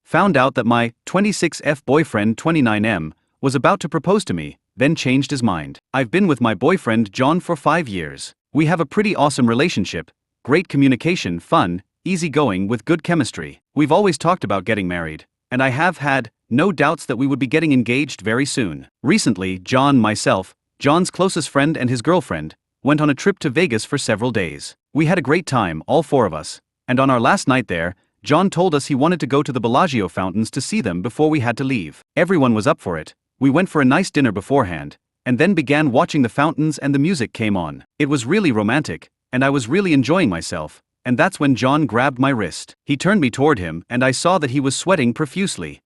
found out that my 26F boyfriend 29M was about to propose to me, then changed his mind. I've been with my boyfriend John for 5 years. We have a pretty awesome relationship, great communication, fun, easygoing with good chemistry. We've always talked about getting married, and I have had no doubts that we would be getting engaged very soon. Recently, myself, John's closest friend and his girlfriend, went on a trip to Vegas for several days. We had a great time, all 4 of us, and on our last night there, John told us he wanted to go to the Bellagio fountains to see them before we had to leave. Everyone was up for it. We went for a nice dinner beforehand, and then began watching the fountains and the music came on. It was really romantic, and I was really enjoying myself, and that's when John grabbed my wrist. He turned me toward him and I saw that he was sweating profusely.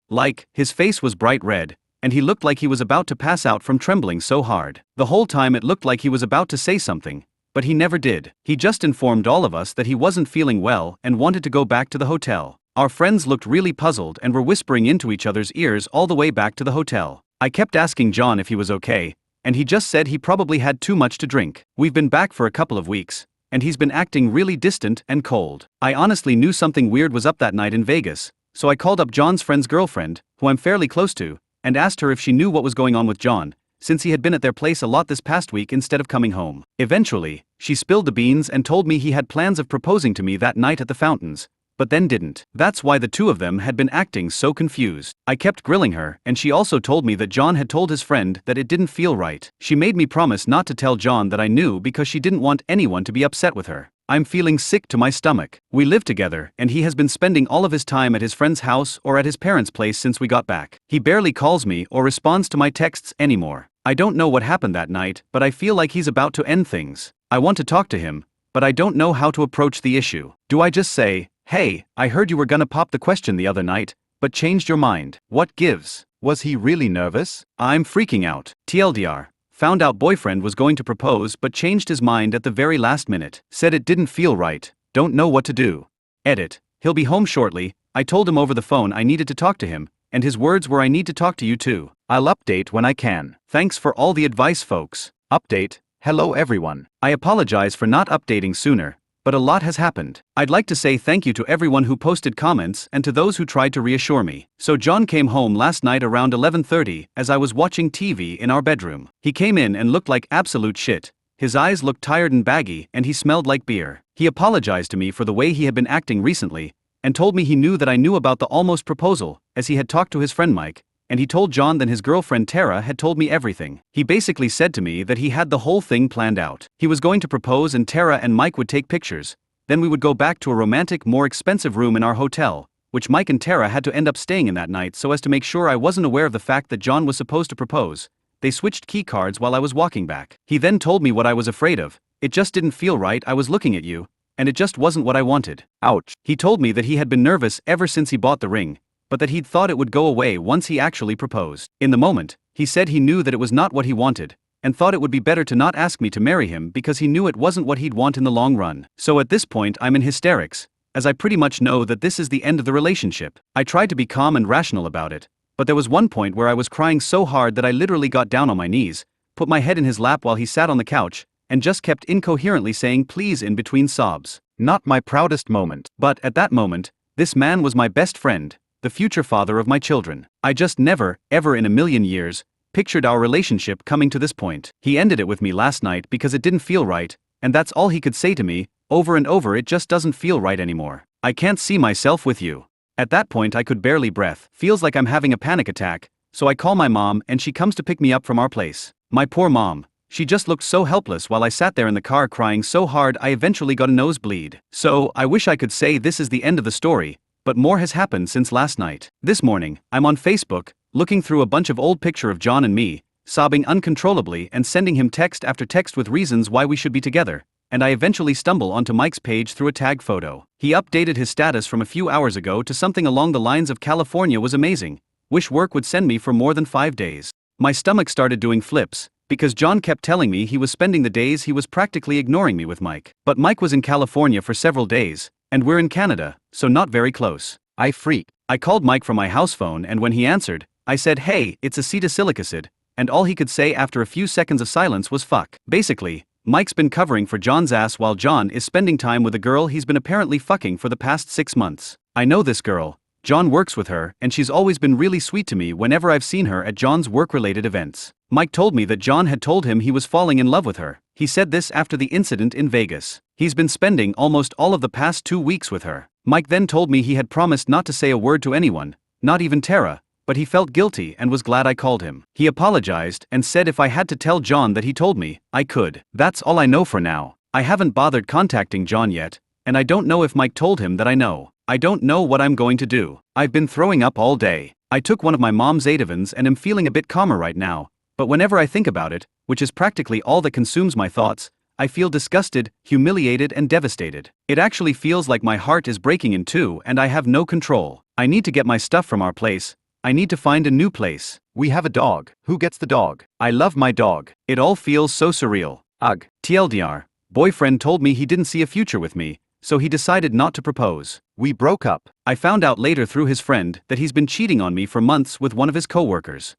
His face was bright red, and he looked like he was about to pass out from trembling so hard. The whole time it looked like he was about to say something, but he never did. He just informed all of us that he wasn't feeling well and wanted to go back to the hotel. Our friends looked really puzzled and were whispering into each other's ears all the way back to the hotel. I kept asking John if he was okay, and he just said he probably had too much to drink. We've been back for a couple of weeks, and he's been acting really distant and cold. I honestly knew something weird was up that night in Vegas, so I called up John's friend's girlfriend, who I'm fairly close to, and asked her if she knew what was going on with John, since he had been at their place a lot this past week instead of coming home. Eventually, she spilled the beans and told me he had plans of proposing to me that night at the fountains, but then didn't. That's why the 2 of them had been acting so confused. I kept grilling her, and she also told me that John had told his friend that it didn't feel right. She made me promise not to tell John that I knew because she didn't want anyone to be upset with her. I'm feeling sick to my stomach. We live together, and he has been spending all of his time at his friend's house or at his parents' place since we got back. He barely calls me or responds to my texts anymore. I don't know what happened that night, but I feel like he's about to end things. I want to talk to him, but I don't know how to approach the issue. Do I just say, "Hey, I heard you were gonna pop the question the other night, but changed your mind. What gives?" Was he really nervous? I'm freaking out. TLDR. Found out boyfriend was going to propose but changed his mind at the very last minute. Said it didn't feel right. Don't know what to do. Edit. He'll be home shortly. I told him over the phone I needed to talk to him, and his words were I need to talk to you too. I'll update when I can. Thanks for all the advice, folks. Update. Hello everyone. I apologize for not updating sooner, but a lot has happened. I'd like to say thank you to everyone who posted comments and to those who tried to reassure me. So John came home last night around 11:30 as I was watching TV in our bedroom. He came in and looked like absolute shit. His eyes looked tired and baggy and he smelled like beer. He apologized to me for the way he had been acting recently and told me he knew that I knew about the almost proposal as he had talked to his friend Mike, and he told John that his girlfriend Tara had told me everything. He basically said to me that he had the whole thing planned out. He was going to propose and Tara and Mike would take pictures, then we would go back to a romantic, more expensive room in our hotel, which Mike and Tara had to end up staying in that night so as to make sure I wasn't aware of the fact that John was supposed to propose. They switched key cards while I was walking back. He then told me what I was afraid of. It just didn't feel right. I was looking at you, and it just wasn't what I wanted. Ouch. He told me that he had been nervous ever since he bought the ring, but that he'd thought it would go away once he actually proposed. In the moment, he said he knew that it was not what he wanted, and thought it would be better to not ask me to marry him because he knew it wasn't what he'd want in the long run. So at this point I'm in hysterics, as I pretty much know that this is the end of the relationship. I tried to be calm and rational about it, but there was one point where I was crying so hard that I literally got down on my knees, put my head in his lap while he sat on the couch, and just kept incoherently saying please in between sobs. Not my proudest moment. But at that moment, this man was my best friend, the future father of my children. I just never, ever in a million years, pictured our relationship coming to this point. He ended it with me last night because it didn't feel right, and that's all he could say to me, over and over. It just doesn't feel right anymore. I can't see myself with you. At that point I could barely breathe. Feels like I'm having a panic attack, so I call my mom and she comes to pick me up from our place. My poor mom. She just looked so helpless while I sat there in the car crying so hard I eventually got a nosebleed. So, I wish I could say this is the end of the story, but more has happened since last night. This morning, I'm on Facebook, looking through a bunch of old picture of John and me, sobbing uncontrollably and sending him text after text with reasons why we should be together, and I eventually stumble onto Mike's page through a tag photo. He updated his status from a few hours ago to something along the lines of California was amazing, wish work would send me for more than 5 days. My stomach started doing flips, because John kept telling me he was spending the days he was practically ignoring me with Mike. But Mike was in California for several days, and we're in Canada, so not very close. I freaked. I called Mike from my house phone and when he answered, I said hey, it's acetylsilic acid, and all he could say after a few seconds of silence was fuck. Basically, Mike's been covering for John's ass while John is spending time with a girl he's been apparently fucking for the past 6 months. I know this girl, John works with her, and she's always been really sweet to me whenever I've seen her at John's work-related events. Mike told me that John had told him he was falling in love with her. He said this after the incident in Vegas. He's been spending almost all of the past 2 weeks with her. Mike then told me he had promised not to say a word to anyone, not even Tara, but he felt guilty and was glad I called him. He apologized and said if I had to tell John that he told me, I could. That's all I know for now. I haven't bothered contacting John yet, and I don't know if Mike told him that I know. I don't know what I'm going to do. I've been throwing up all day. I took one of my mom's Atavans and am feeling a bit calmer right now, but whenever I think about it, which is practically all that consumes my thoughts, I feel disgusted, humiliated and devastated. It actually feels like my heart is breaking in two and I have no control. I need to get my stuff from our place. I need to find a new place. We have a dog. Who gets the dog? I love my dog. It all feels so surreal. Ugh. TLDR, boyfriend told me he didn't see a future with me, so he decided not to propose. We broke up. I found out later through his friend that he's been cheating on me for months with one of his coworkers.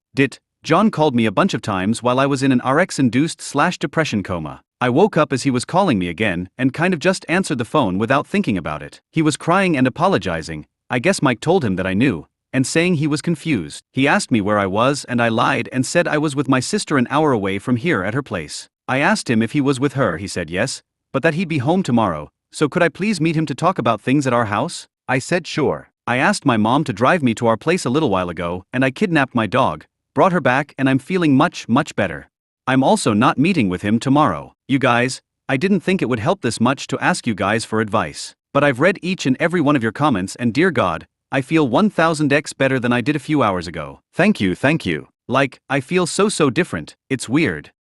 John called me a bunch of times while I was in an RX-induced/depression coma. I woke up as he was calling me again and kind of just answered the phone without thinking about it. He was crying and apologizing. I guess Mike told him that I knew, and saying he was confused. He asked me where I was and I lied and said I was with my sister an hour away from here at her place. I asked him if he was with her. He said yes, but that he'd be home tomorrow, so could I please meet him to talk about things at our house? I said sure. I asked my mom to drive me to our place a little while ago and I kidnapped my dog, brought her back and I'm feeling much better. I'm also not meeting with him tomorrow. You guys, I didn't think it would help this much to ask you guys for advice, but I've read each and every one of your comments and dear God, I feel 1000x better than I did a few hours ago. Thank you. Like, I feel so different. It's weird.